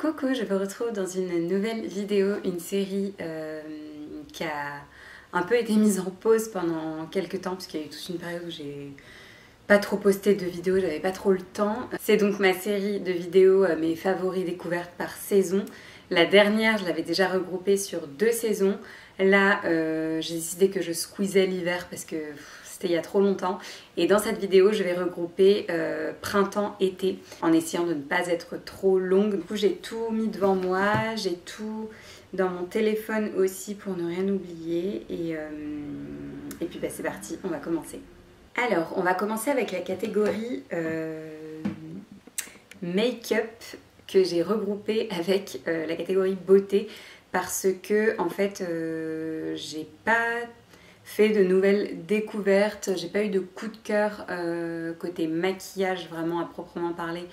Coucou, je vous retrouve dans une nouvelle vidéo, une série qui a un peu été mise en pause pendant quelques temps parce qu'il y a eu toute une période où j'ai pas trop posté de vidéos, j'avais pas trop le temps. C'est donc ma série de vidéos, mes favoris découvertes par saison. La dernière, je l'avais déjà regroupée sur 2 saisons. Là, j'ai décidé que je squeezais l'hiver parce que c'était il y a trop longtemps. Et dans cette vidéo, je vais regrouper printemps-été en essayant de ne pas être trop longue. Du coup, j'ai tout mis devant moi, j'ai tout dans mon téléphone aussi pour ne rien oublier. Et puis, bah, c'est parti, on va commencer. Alors, on va commencer avec la catégorie make-up que j'ai regroupée avec la catégorie beauté parce que, en fait, j'ai pas fait de nouvelles découvertes, j'ai pas eu de coup de cœur côté maquillage vraiment à proprement parler.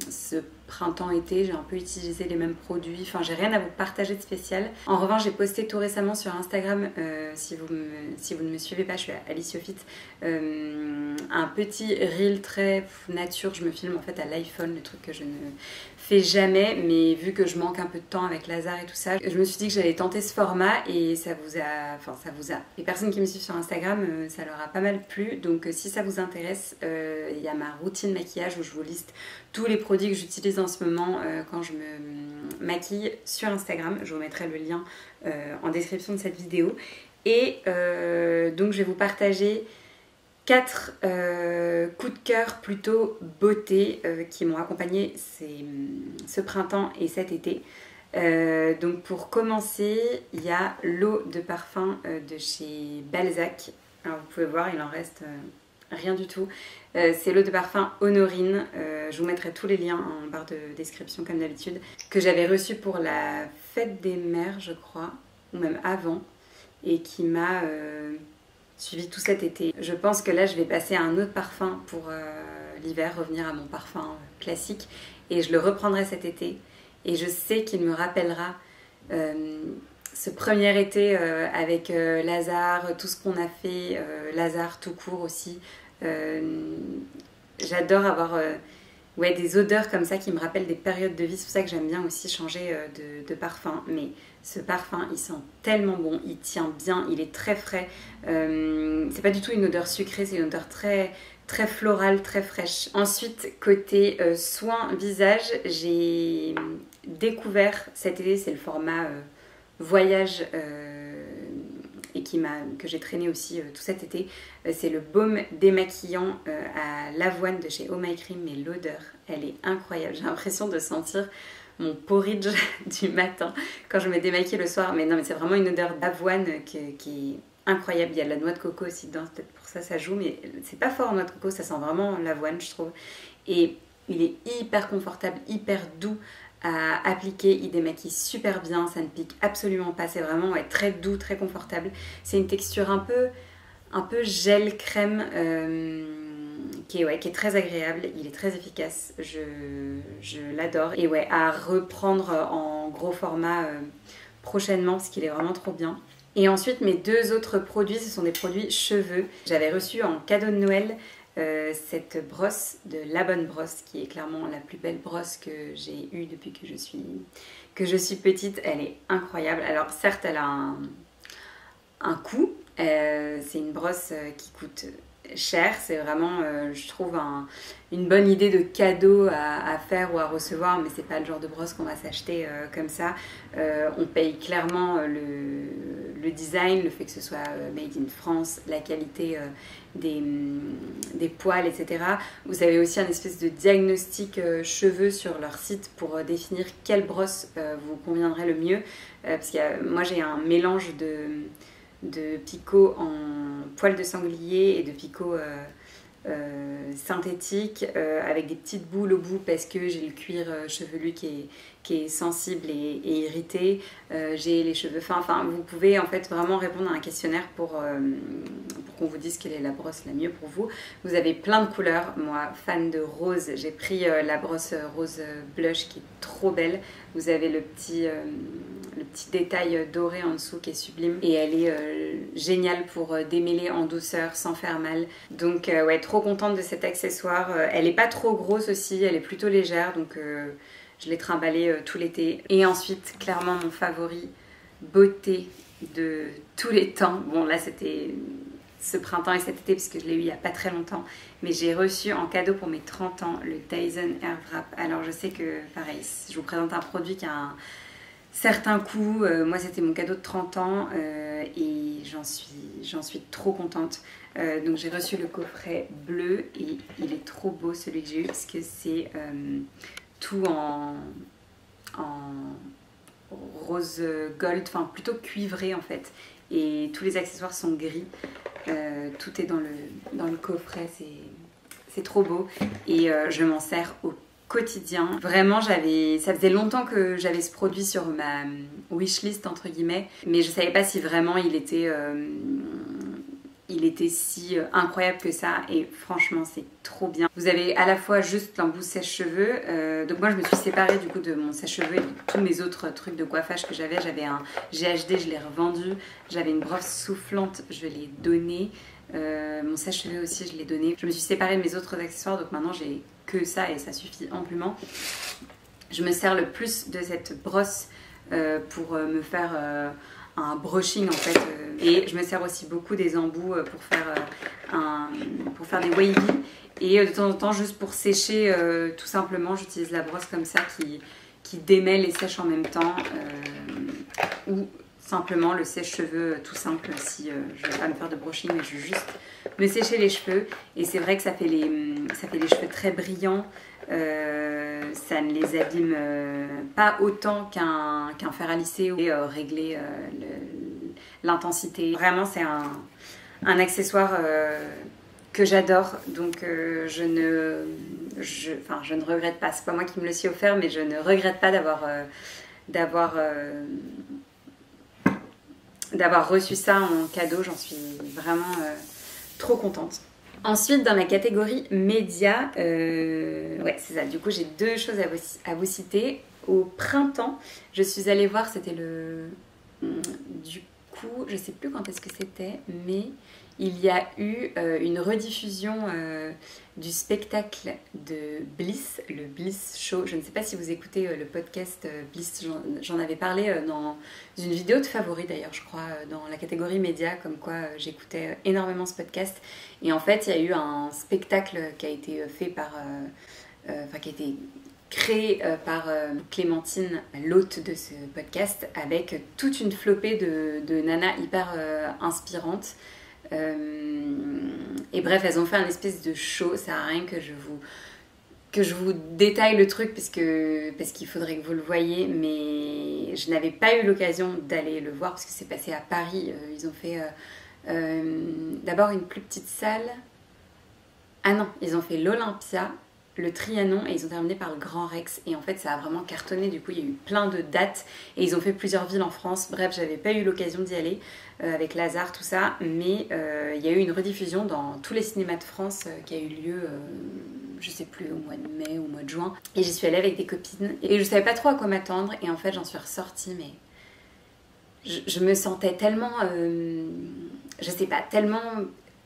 Ce printemps-été, j'ai un peu utilisé les mêmes produits, enfin j'ai rien à vous partager de spécial. En revanche, j'ai posté tout récemment sur Instagram, si vous ne me suivez pas, je suis à Aliciofit, un petit reel très nature, je me filme en fait à l'iPhone, le truc que je ne fais jamais, mais vu que je manque un peu de temps avec Lazare et tout ça, je me suis dit que j'allais tenter ce format et ça vous a, les personnes qui me suivent sur Instagram, ça leur a pas mal plu, donc si ça vous intéresse, il y a ma routine maquillage où je vous liste tous les produits que j'utilise en ce moment quand je me maquille sur Instagram. Je vous mettrai le lien en description de cette vidéo. Et donc je vais vous partager 4 coups de cœur plutôt beauté qui m'ont accompagné ce printemps et cet été. Donc pour commencer, il y a l'eau de parfum de chez Balzac. Alors vous pouvez voir, il en reste rien du tout. C'est l'eau de parfum Honorine. Je vous mettrai tous les liens en barre de description comme d'habitude. Que j'avais reçu pour la fête des mères, je crois, ou même avant, et qui m'a suivi tout cet été. Je pense que là, je vais passer à un autre parfum pour l'hiver, revenir à mon parfum classique, et je le reprendrai cet été. Et je sais qu'il me rappellera ce premier été avec Lazare, tout ce qu'on a fait, Lazare tout court aussi. J'adore avoir des odeurs comme ça qui me rappellent des périodes de vie. C'est pour ça que j'aime bien aussi changer de parfum. Mais ce parfum, il sent tellement bon, il tient bien, il est très frais. C'est pas du tout une odeur sucrée, c'est une odeur très florale, très fraîche. Ensuite, côté soin visage, j'ai découvert cet été, c'est le format voyage et que j'ai traîné aussi tout cet été. C'est le baume démaquillant à l'avoine de chez Oh My Cream, mais l'odeur, elle est incroyable. J'ai l'impression de sentir mon porridge du matin quand je me démaquille le soir. Mais non, mais c'est vraiment une odeur d'avoine qui est incroyable. Il y a de la noix de coco aussi dedans, peut-être pour ça ça joue, mais c'est pas fort en noix de coco, ça sent vraiment l'avoine, je trouve. Et il est hyper confortable, hyper doux à appliquer, il démaquille super bien, ça ne pique absolument pas, c'est vraiment très doux, très confortable. C'est une texture un peu gel crème qui est très agréable, il est très efficace, je l'adore. Et ouais, à reprendre en gros format prochainement parce qu'il est vraiment trop bien. Et ensuite, mes 2 autres produits, ce sont des produits cheveux. J'avais reçu en cadeau de Noël cette brosse de La Bonne Brosse, qui est clairement la plus belle brosse que j'ai eue depuis que je suis petite. Elle est incroyable. Alors certes, elle a un coût. C'est une brosse qui coûte cher. C'est vraiment, je trouve, une bonne idée de cadeau à faire ou à recevoir, mais c'est pas le genre de brosse qu'on va s'acheter comme ça. On paye clairement le design, le fait que ce soit made in France, la qualité des poils, etc. Vous avez aussi un espèce de diagnostic cheveux sur leur site pour définir quelle brosse vous conviendrait le mieux. Parce que moi j'ai un mélange de picot en poils de sanglier et de picot synthétique avec des petites boules au bout parce que j'ai le cuir chevelu qui est sensible et irrité, j'ai les cheveux fins. Enfin, vous pouvez en fait vraiment répondre à un questionnaire pour qu'on vous dise quelle est la brosse la mieux pour vous. Vous avez plein de couleurs. Moi, fan de rose, j'ai pris la brosse rose blush qui est trop belle. Vous avez le petit détail doré en dessous qui est sublime et elle est géniale pour démêler en douceur sans faire mal. Donc ouais, trop contente de cet accessoire. Elle est pas trop grosse aussi, elle est plutôt légère, donc Je l'ai trimballé tout l'été. Et ensuite, clairement, mon favori, beauté de tous les temps. Bon, là, c'était ce printemps et cet été, parce que je l'ai eu il n'y a pas très longtemps. Mais j'ai reçu en cadeau pour mes 30 ans le Dyson Airwrap. Alors, je sais que, pareil, je vous présente un produit qui a un certain coût. Moi, c'était mon cadeau de 30 ans et j'en suis trop contente. Donc, j'ai reçu le coffret bleu et il est trop beau, celui que j'ai eu, parce que c'est tout en rose gold, enfin plutôt cuivré en fait. Et tous les accessoires sont gris. Tout est dans le coffret, c'est trop beau. Et je m'en sers au quotidien. Vraiment, ça faisait longtemps que j'avais ce produit sur ma wishlist entre guillemets, mais je savais pas si vraiment il était si incroyable que ça, et franchement c'est trop bien. Vous avez à la fois juste l'embout sèche-cheveux, donc moi je me suis séparée du coup de mon sèche-cheveux et de tous mes autres trucs de coiffage que j'avais. J'avais un GHD, je l'ai revendu, j'avais une brosse soufflante, je l'ai donnée, mon sèche-cheveux aussi je l'ai donné. Je me suis séparée de mes autres accessoires, donc maintenant j'ai que ça et ça suffit amplement. Je me sers le plus de cette brosse pour me faire un brushing en fait, et je me sers aussi beaucoup des embouts pour faire des wavy, et de temps en temps juste pour sécher tout simplement j'utilise la brosse comme ça qui démêle et sèche en même temps, ou simplement le sèche-cheveux tout simple si je ne vais pas me faire de brushing mais je veux juste me sécher les cheveux. Et c'est vrai que ça fait les cheveux très brillants, ça ne les abîme pas autant qu'un fer à lisser ou régler l'intensité. Vraiment c'est un accessoire que j'adore, donc je ne regrette pas. C'est pas moi qui me le suis offert, mais je ne regrette pas d'avoir reçu ça en cadeau. J'en suis vraiment trop contente. Ensuite, dans la catégorie médias, ouais, c'est ça. Du coup, j'ai deux choses à vous citer. Au printemps, je suis allée voir, c'était du coup, je sais plus quand est-ce que c'était, mais il y a eu une rediffusion du spectacle de Bliss, le Bliss Show. Je ne sais pas si vous écoutez le podcast Bliss, j'en avais parlé dans une vidéo de favoris d'ailleurs, je crois, dans la catégorie médias, comme quoi j'écoutais énormément ce podcast. Et en fait, il y a eu un spectacle qui a été fait qui a été créé par Clémentine, l'hôte de ce podcast, avec toute une flopée de nanas hyper inspirantes. Et bref, elles ont fait un espèce de show. Ça sert à rien que je vous détaille le truc parce qu'il faudrait que vous le voyez, mais je n'avais pas eu l'occasion d'aller le voir parce que c'est passé à Paris. Ils ont fait d'abord une plus petite salle. Ah non, ils ont fait l'Olympia, le Trianon, et ils ont terminé par le Grand Rex. Et en fait, ça a vraiment cartonné. Du coup, il y a eu plein de dates et ils ont fait plusieurs villes en France. Bref, j'avais pas eu l'occasion d'y aller avec Lazare, tout ça. Mais il y a eu une rediffusion dans tous les cinémas de France qui a eu lieu, je sais plus, au mois de mai ou au mois de juin. Et j'y suis allée avec des copines et je savais pas trop à quoi m'attendre. Et en fait, j'en suis ressortie, mais je me sentais tellement, je sais pas, tellement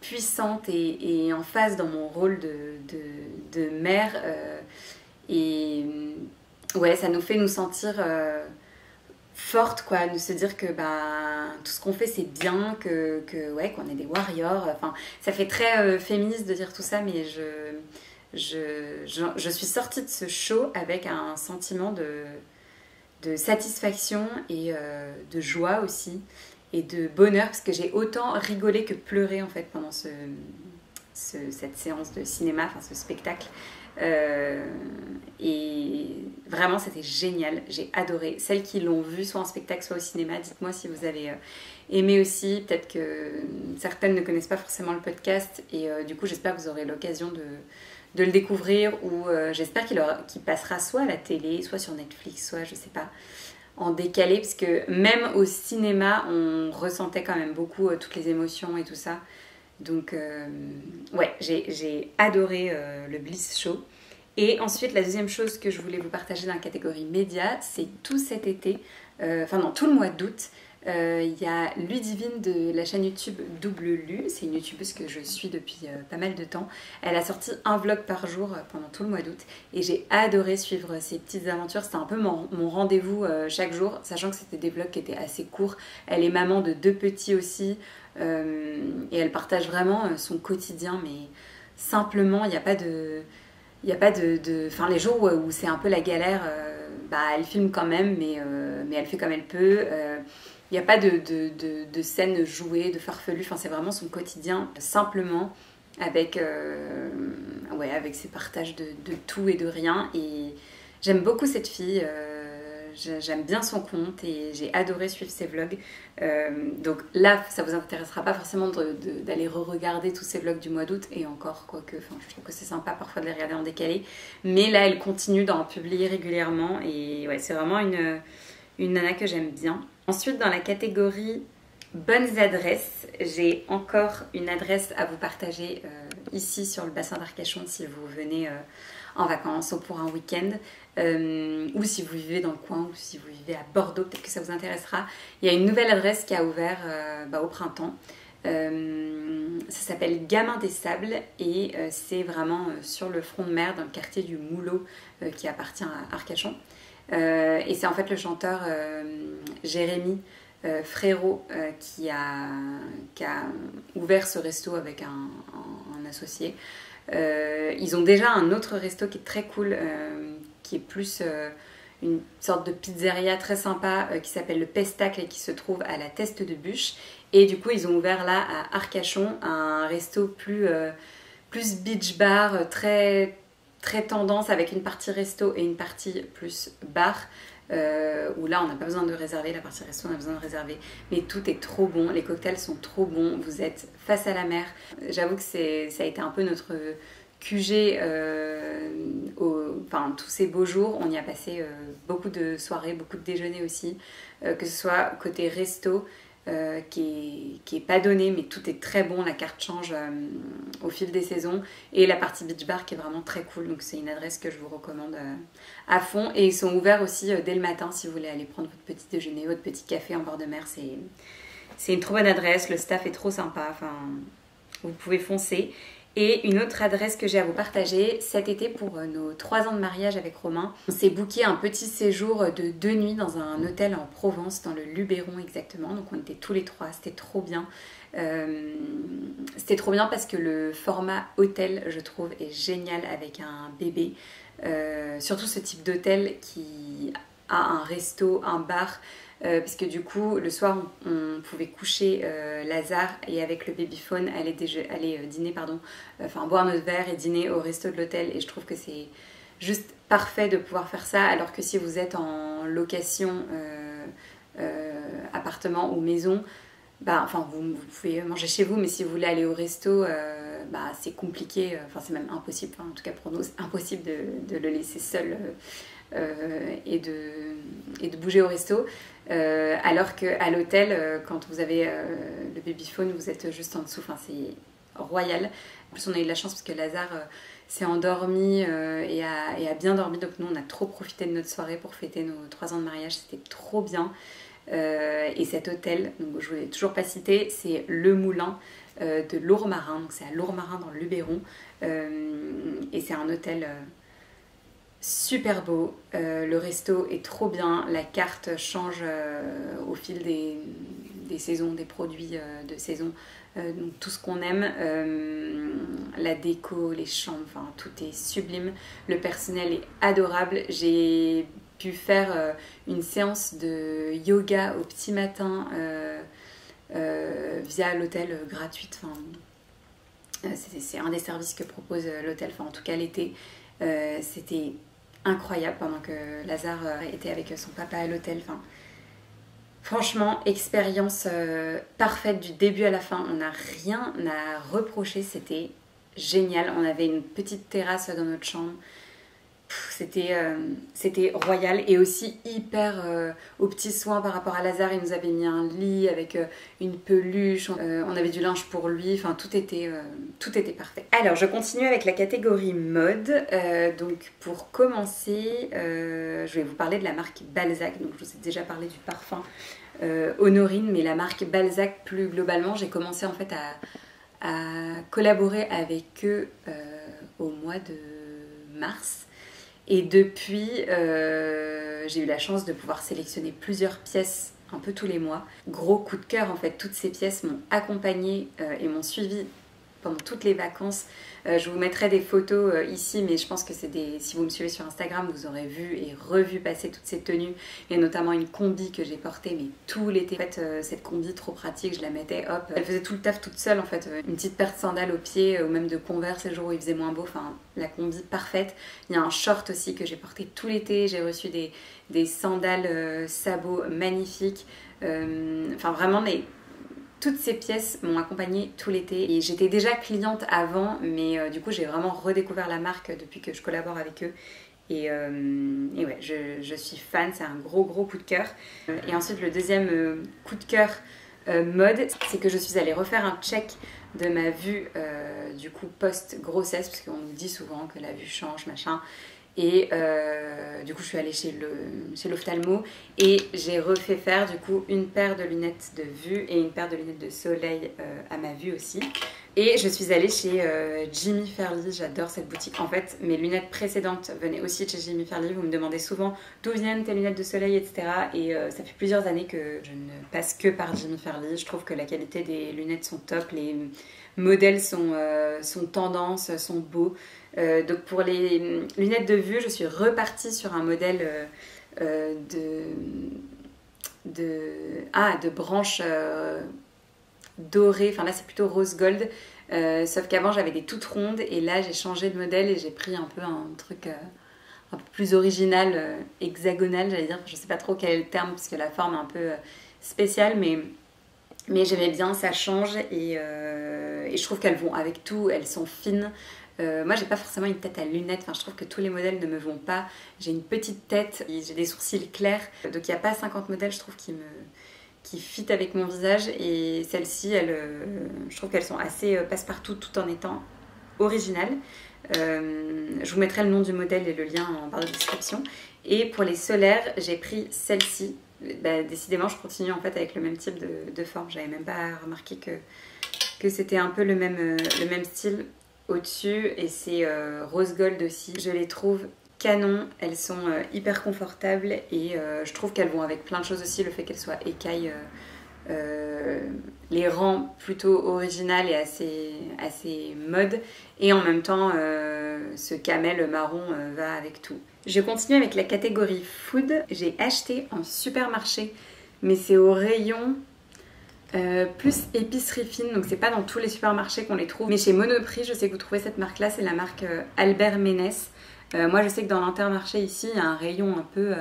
puissante et en phase dans mon rôle de mère, et ouais, ça nous fait nous sentir fortes, quoi, de se dire que tout ce qu'on fait c'est bien, ouais, qu'on est des warriors. Enfin, ça fait très féministe de dire tout ça, mais je suis sortie de ce show avec un sentiment de satisfaction et de joie aussi, et de bonheur, parce que j'ai autant rigolé que pleuré en fait pendant cette séance de cinéma, enfin ce spectacle. Et vraiment c'était génial, j'ai adoré. Celles qui l'ont vu soit en spectacle soit au cinéma, dites-moi si vous avez aimé aussi. Peut-être que certaines ne connaissent pas forcément le podcast, et du coup j'espère que vous aurez l'occasion de le découvrir, ou j'espère qu'il passera soit à la télé, soit sur Netflix, soit je sais pas, en décalé, parce que même au cinéma on ressentait quand même beaucoup toutes les émotions et tout ça. Donc ouais, j'ai adoré le Bliss Show. Et ensuite, la deuxième chose que je voulais vous partager dans la catégorie médias, c'est tout cet été, tout le mois d'août, Il y a Ludivine de la chaîne YouTube Double Lu, c'est une youtubeuse que je suis depuis pas mal de temps. Elle a sorti un vlog par jour pendant tout le mois d'août et j'ai adoré suivre ses petites aventures. C'était un peu mon rendez-vous chaque jour, sachant que c'était des vlogs qui étaient assez courts. Elle est maman de 2 petits aussi et elle partage vraiment son quotidien, mais simplement, il n'y a pas de... Enfin, les jours où c'est un peu la galère, elle filme quand même, mais elle fait comme elle peut. Il n'y a pas de scènes jouées, de farfelues. Enfin, c'est vraiment son quotidien, simplement, avec ses partages de tout et de rien. Et j'aime beaucoup cette fille. J'aime bien son compte et j'ai adoré suivre ses vlogs. Donc là, ça vous intéressera pas forcément d'aller re-regarder tous ces vlogs du mois d'août, et encore, quoique, je trouve que c'est sympa parfois de les regarder en décalé. Mais là, elle continue d'en publier régulièrement et ouais, c'est vraiment une nana que j'aime bien. Ensuite, dans la catégorie bonnes adresses, j'ai encore une adresse à vous partager ici sur le bassin d'Arcachon si vous venez en vacances ou pour un week-end, ou si vous vivez dans le coin, ou si vous vivez à Bordeaux, peut-être que ça vous intéressera. Il y a une nouvelle adresse qui a ouvert au printemps. Ça s'appelle Gamin des Sables et c'est vraiment sur le front de mer, dans le quartier du Moulot qui appartient à Arcachon. Et c'est en fait le chanteur Jérémy Frérot qui a ouvert ce resto avec un associé. Ils ont déjà un autre resto qui est très cool, qui est plus une sorte de pizzeria très sympa qui s'appelle le Pestacle et qui se trouve à la Teste de Bûche. Et du coup, ils ont ouvert là à Arcachon un resto plus beach bar, très tendance, avec une partie resto et une partie plus bar. Où là on n'a pas besoin de réserver, la partie resto on a besoin de réserver, mais tout est trop bon, les cocktails sont trop bons, vous êtes face à la mer. J'avoue que ça a été un peu notre QG tous ces beaux jours. On y a passé beaucoup de soirées, beaucoup de déjeuners aussi, que ce soit côté resto qui est pas donné, mais tout est très bon, la carte change au fil des saisons, et la partie beach bar qui est vraiment très cool. Donc c'est une adresse que je vous recommande à fond, et ils sont ouverts aussi dès le matin si vous voulez aller prendre votre petit déjeuner, votre petit café en bord de mer. C'est une trop bonne adresse, le staff est trop sympa, enfin vous pouvez foncer. Et une autre adresse que j'ai à vous partager, cet été pour nos 3 ans de mariage avec Romain, on s'est booké un petit séjour de 2 nuits dans un hôtel en Provence, dans le Luberon exactement. Donc on était tous les 3, c'était trop bien. C'était trop bien parce que le format hôtel, je trouve, est génial avec un bébé. Surtout ce type d'hôtel qui a un resto, un bar. Parce que du coup, le soir, on pouvait coucher Lazare et avec le babyphone aller dîner, boire notre verre et dîner au resto de l'hôtel. Et je trouve que c'est juste parfait de pouvoir faire ça, alors que si vous êtes en location appartement ou maison, vous pouvez manger chez vous, mais si vous voulez aller au resto, c'est compliqué, c'est même impossible, en tout cas pour nous, c'est impossible de le laisser seul et de bouger au resto. Alors qu'à l'hôtel, quand vous avez le babyphone, vous êtes juste en dessous, c'est royal. En plus, on a eu de la chance parce que Lazare s'est endormi et a bien dormi, donc nous on a trop profité de notre soirée pour fêter nos 3 ans de mariage, c'était trop bien. Et cet hôtel, donc je ne l'ai toujours pas cité, c'est Le Moulin de Lourmarin, donc c'est à Lourmarin dans le Luberon, et c'est un hôtel super beau, le resto est trop bien, la carte change au fil des saisons, des produits de saison, donc tout ce qu'on aime, la déco, les chambres, tout est sublime, le personnel est adorable. J'ai pu faire une séance de yoga au petit matin via l'hôtel gratuite. C'est un des services que propose l'hôtel, en tout cas l'été. C'était incroyable pendant que Lazare était avec son papa à l'hôtel. Franchement, expérience parfaite du début à la fin. On n'a rien à reprocher, c'était génial. On avait une petite terrasse dans notre chambre. C'était royal et aussi hyper aux petits soins par rapport à Lazare. Il nous avait mis un lit avec une peluche, on avait du linge pour lui, tout était parfait. Alors je continue avec la catégorie mode. Donc pour commencer, je vais vous parler de la marque Balzac. Donc je vous ai déjà parlé du parfum Honorine, mais la marque Balzac plus globalement. J'ai commencé en fait à collaborer avec eux au mois de mars. Et depuis, j'ai eu la chance de pouvoir sélectionner plusieurs pièces un peu tous les mois. Gros coup de cœur en fait, toutes ces pièces m'ont accompagnée et m'ont suivie pendant toutes les vacances. Je vous mettrai des photos ici, mais je pense que si vous me suivez sur Instagram, vous aurez vu et revu passer toutes ces tenues. Il y a notamment une combi que j'ai portée mais tout l'été. En fait, cette combi trop pratique, je la mettais, hop, elle faisait tout le taf toute seule en fait. Une petite paire de sandales aux pieds ou même de Converse les jours où il faisait moins beau. Enfin, la combi parfaite. Il y a un short aussi que j'ai porté tout l'été. J'ai reçu des sandales sabots magnifiques. Enfin vraiment, mais toutes ces pièces m'ont accompagnée tout l'été et j'étais déjà cliente avant, mais du coup j'ai vraiment redécouvert la marque depuis que je collabore avec eux. Et ouais, je suis fan, c'est un gros coup de cœur. Et ensuite le deuxième coup de cœur mode, c'est que je suis allée refaire un check de ma vue du coup post-grossesse, parce qu'on nous dit souvent que la vue change, machin. Et du coup je suis allée chez l'ophtalmo et j'ai refait faire du coup une paire de lunettes de vue et une paire de lunettes de soleil à ma vue aussi. Et je suis allée chez Jimmy Fairly, j'adore cette boutique. En fait, mes lunettes précédentes venaient aussi de chez Jimmy Fairly. Vous me demandez souvent d'où viennent tes lunettes de soleil, etc. Et ça fait plusieurs années que je ne passe que par Jimmy Fairly. Je trouve que la qualité des lunettes sont top, les modèles sont tendance, sont beaux. Donc pour les lunettes de vue, je suis repartie sur un modèle de branches dorées, enfin là c'est plutôt rose gold, sauf qu'avant j'avais des toutes rondes et là j'ai changé de modèle et j'ai pris un peu un truc un peu plus original, hexagonal j'allais dire, je sais pas trop quel est le terme parce que la forme est un peu spéciale, mais j'aimais bien, ça change et je trouve qu'elles vont avec tout, elles sont fines. Moi j'ai pas forcément une tête à lunettes, enfin, je trouve que tous les modèles ne me vont pas. J'ai une petite tête, j'ai des sourcils clairs, donc il n'y a pas 50 modèles je trouve qui fit avec mon visage, et celles-ci je trouve qu'elles sont assez passe-partout tout en étant originales. Je vous mettrai le nom du modèle et le lien en barre de description. Et pour les solaires j'ai pris celle-ci. Bah, décidément je continue en fait avec le même type de forme, j'avais même pas remarqué que c'était un peu le même style au-dessus, et c'est rose gold aussi. Je les trouve canon, elles sont hyper confortables et je trouve qu'elles vont avec plein de choses aussi. Le fait qu'elles soient écailles les rend plutôt originales et assez mode, et en même temps ce camel marron va avec tout. Je continue avec la catégorie food. J'ai acheté en supermarché, mais c'est au rayon plus épicerie fine, donc c'est pas dans tous les supermarchés qu'on les trouve, mais chez Monoprix je sais que vous trouvez cette marque là, c'est la marque Albert Ménès. Moi je sais que dans l'Intermarché ici il y a un rayon un peu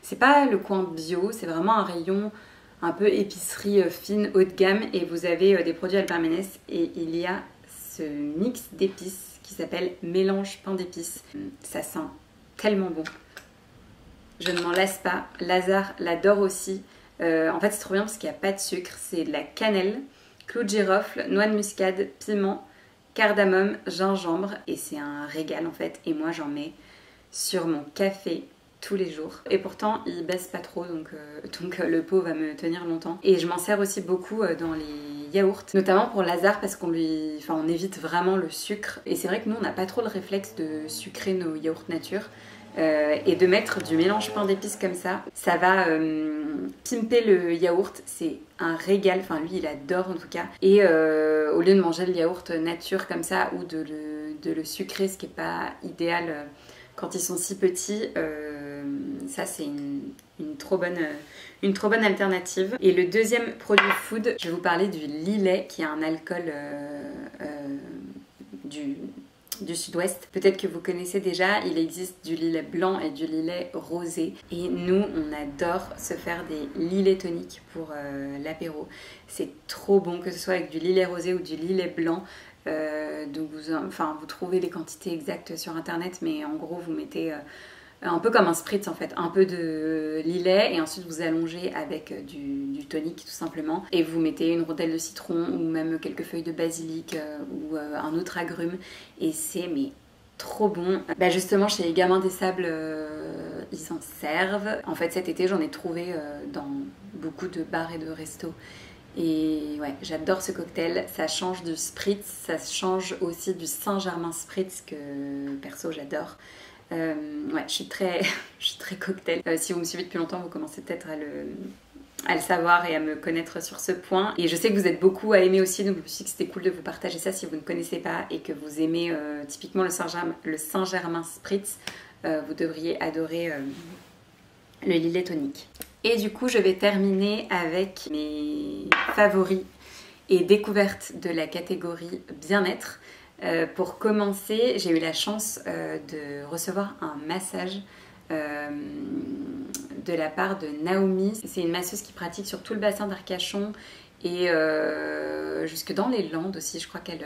c'est pas le coin bio, c'est vraiment un rayon un peu épicerie fine haut de gamme, et vous avez des produits Albert Ménès et il y a ce mix d'épices qui s'appelle mélange pain d'épices. Ça sent tellement bon, je ne m'en lasse pas. Lazare l'adore aussi. En fait c'est trop bien parce qu'il n'y a pas de sucre, c'est de la cannelle, clou de girofle, noix de muscade, piment, cardamome, gingembre, et c'est un régal en fait. Et moi j'en mets sur mon café tous les jours, et pourtant il baisse pas trop, donc le pot va me tenir longtemps. Et je m'en sers aussi beaucoup dans les yaourts, notamment pour Lazare parce on évite vraiment le sucre, et c'est vrai que nous on n'a pas trop le réflexe de sucrer nos yaourts nature. Et de mettre du mélange pain d'épices comme ça va pimper le yaourt, c'est un régal, enfin lui il adore en tout cas. Et au lieu de manger le yaourt nature comme ça ou de le sucrer, ce qui n'est pas idéal quand ils sont si petits, ça c'est une trop bonne alternative. Et le deuxième produit food, je vais vous parler du Lillet, qui est un alcool du sud-ouest. Peut-être que vous connaissez déjà, il existe du Lillet blanc et du Lillet rosé. Et nous, on adore se faire des Lillet toniques pour l'apéro. C'est trop bon, que ce soit avec du Lillet rosé ou du Lillet blanc. Donc vous trouvez les quantités exactes sur internet, mais en gros, vous mettez un peu comme un spritz en fait, un peu de Lillet, et ensuite vous allongez avec du tonic tout simplement, et vous mettez une rondelle de citron ou même quelques feuilles de basilic ou un autre agrume, et c'est trop bon. Bah justement chez les Gamins des Sables ils en servent. En fait cet été j'en ai trouvé dans beaucoup de bars et de restos. Et ouais, j'adore ce cocktail, ça change du spritz, ça change aussi du Saint-Germain spritz que perso j'adore. Ouais, je suis très cocktail. Si vous me suivez depuis longtemps, vous commencez peut-être à le savoir et à me connaître sur ce point. Et je sais que vous êtes beaucoup à aimer aussi, donc je me suis dit que c'était cool de vous partager ça si vous ne connaissez pas et que vous aimez typiquement le Saint-Germain spritz. Vous devriez adorer le Lillet tonique. Et du coup, je vais terminer avec mes favoris et découvertes de la catégorie bien-être. Pour commencer, j'ai eu la chance de recevoir un massage de la part de Naomi. C'est une masseuse qui pratique sur tout le bassin d'Arcachon et jusque dans les Landes aussi. Je crois qu'elle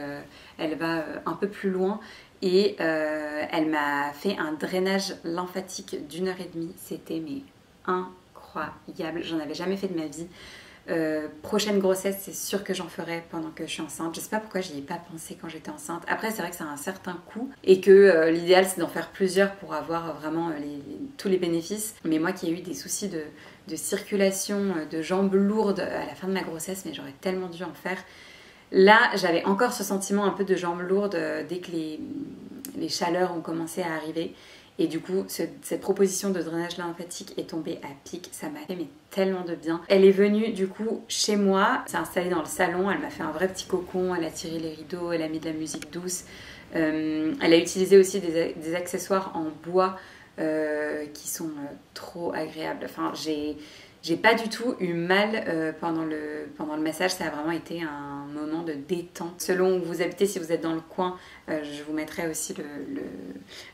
va un peu plus loin. Et elle m'a fait un drainage lymphatique d'1h30. C'était mais incroyable. J'en avais jamais fait de ma vie. Prochaine grossesse, c'est sûr que j'en ferai pendant que je suis enceinte. Je sais pas pourquoi j'y ai pas pensé quand j'étais enceinte. Après, c'est vrai que ça a un certain coût et que l'idéal c'est d'en faire plusieurs pour avoir vraiment tous les bénéfices. Mais moi qui ai eu des soucis de circulation, de jambes lourdes à la fin de ma grossesse, mais j'aurais tellement dû en faire. Là, j'avais encore ce sentiment un peu de jambes lourdes dès que les chaleurs ont commencé à arriver. Et du coup, cette proposition de drainage lymphatique est tombée à pic. Ça m'a fait mais tellement de bien. Elle est venue du coup chez moi, s'est installée dans le salon. Elle m'a fait un vrai petit cocon. Elle a tiré les rideaux, elle a mis de la musique douce. Elle a utilisé aussi des accessoires en bois qui sont trop agréables. Enfin, j'ai pas du tout eu mal pendant le massage, ça a vraiment été un moment de détente. Selon où vous habitez, si vous êtes dans le coin, je vous mettrai aussi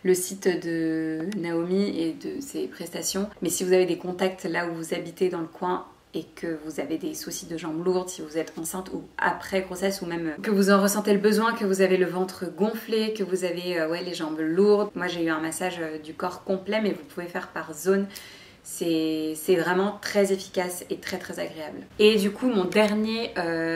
le site de Naomi et de ses prestations. Mais si vous avez des contacts là où vous habitez dans le coin et que vous avez des soucis de jambes lourdes, si vous êtes enceinte ou après grossesse ou même que vous en ressentez le besoin, que vous avez le ventre gonflé, que vous avez les jambes lourdes. Moi j'ai eu un massage du corps complet mais vous pouvez faire par zone. C'est vraiment très efficace et très très agréable. Et du coup, mon dernier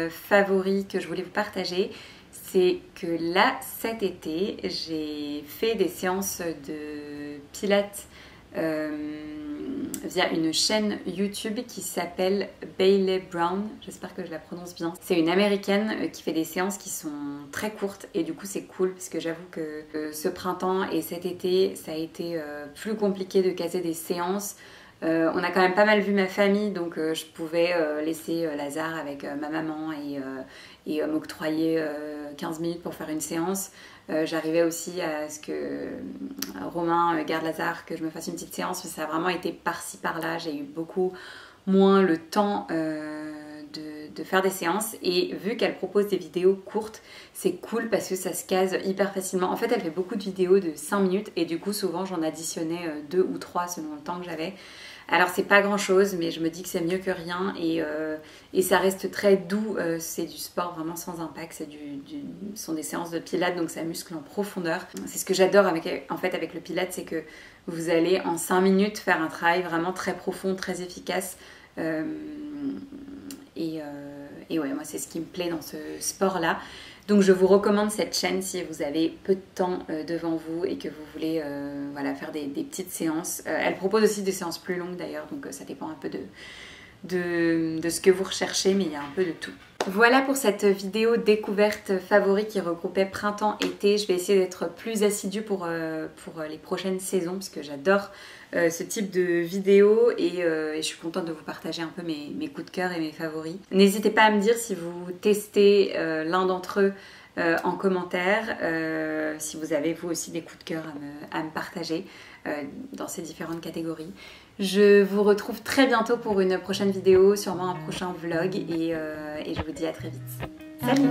favori que je voulais vous partager, c'est que là, cet été, j'ai fait des séances de pilates via une chaîne YouTube qui s'appelle Bailey Brown. J'espère que je la prononce bien. C'est une américaine qui fait des séances qui sont très courtes et du coup c'est cool parce que j'avoue que ce printemps et cet été, ça a été plus compliqué de caser des séances. On a quand même pas mal vu ma famille, donc je pouvais laisser Lazare avec ma maman et m'octroyer 15 minutes pour faire une séance. J'arrivais aussi à ce que Romain garde Lazare, que je me fasse une petite séance, mais ça a vraiment été par-ci par-là. J'ai eu beaucoup moins le temps de faire des séances et vu qu'elle propose des vidéos courtes, c'est cool parce que ça se case hyper facilement. En fait, elle fait beaucoup de vidéos de 5 minutes et du coup, souvent, j'en additionnais 2 ou 3 selon le temps que j'avais. Alors, c'est pas grand chose, mais je me dis que c'est mieux que rien et ça reste très doux. C'est du sport vraiment sans impact. Ce sont des séances de pilates, donc ça muscle en profondeur. C'est ce que j'adore avec le pilates, c'est que vous allez en 5 minutes faire un travail vraiment très profond, très efficace. Et ouais, moi c'est ce qui me plaît dans ce sport-là. Donc je vous recommande cette chaîne si vous avez peu de temps devant vous et que vous voulez faire des petites séances. Elle propose aussi des séances plus longues d'ailleurs, donc ça dépend un peu de ce que vous recherchez, mais il y a un peu de tout. Voilà pour cette vidéo découverte favori qui regroupait printemps-été. Je vais essayer d'être plus assidue pour les prochaines saisons parce que j'adore ce type de vidéo et je suis contente de vous partager un peu mes coups de cœur et mes favoris. N'hésitez pas à me dire si vous testez l'un d'entre eux en commentaire, si vous avez vous aussi des coups de cœur à me partager dans ces différentes catégories. Je vous retrouve très bientôt pour une prochaine vidéo, sûrement un prochain vlog et je vous dis à très vite. Salut!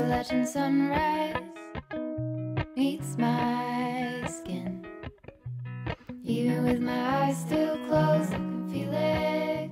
Even with my eyes still closed, I can feel it.